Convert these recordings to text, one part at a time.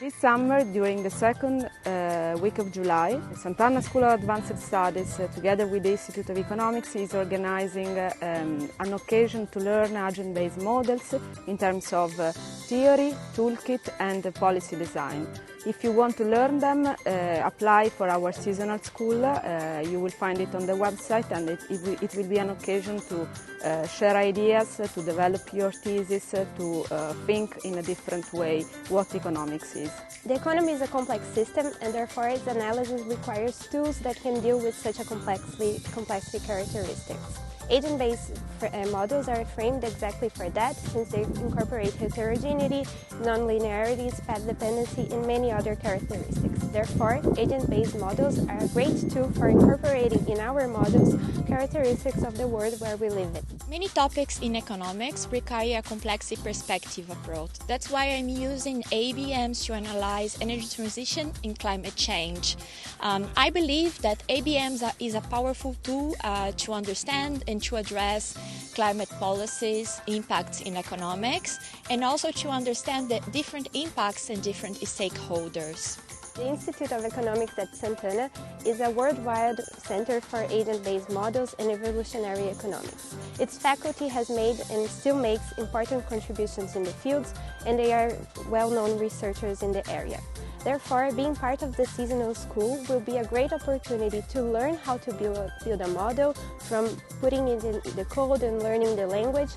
This summer, during the second week of July, Sant'Anna School of Advanced Studies, together with the Institute of Economics, is organizing an occasion to learn agent-based models in terms of theory, toolkit and policy design. If you want to learn them, apply for our seasonal school. You will find it on the website, and it will be an occasion to share ideas, to develop your thesis, to think in a different way what economics is. The economy is a complex system, and therefore its analysis requires tools that can deal with such a complexity characteristics. Agent-based models are framed exactly for that, since they incorporate heterogeneity, non-linearities, path dependency, and many other characteristics. Therefore, agent-based models are a great tool for incorporating in our models characteristics of the world where we live in. Many topics in economics require a complexity perspective approach. That's why I'm using ABMs to analyze energy transition and climate change. I believe that ABMs is a powerful tool to understand and to address climate policies, impacts in economics, and also to understand the different impacts and different stakeholders. The Institute of Economics at Sant'Anna is a worldwide center for agent-based models and evolutionary economics. Its faculty has made and still makes important contributions in the fields, and they are well-known researchers in the area. Therefore, being part of the seasonal school will be a great opportunity to learn how to build a model, from putting it in the code and learning the language,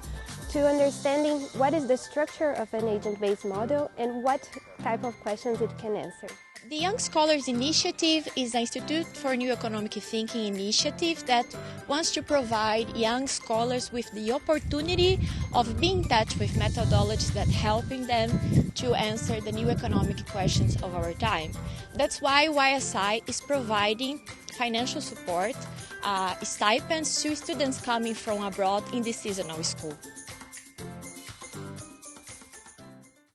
to understanding what is the structure of an agent-based model and what type of questions it can answer. The Young Scholars Initiative is an Institute for New Economic Thinking initiative that wants to provide young scholars with the opportunity of being in touch with methodologies that helping them to answer the new economic questions of our time. That's why YSI is providing financial support, stipends to students coming from abroad in the seasonal school.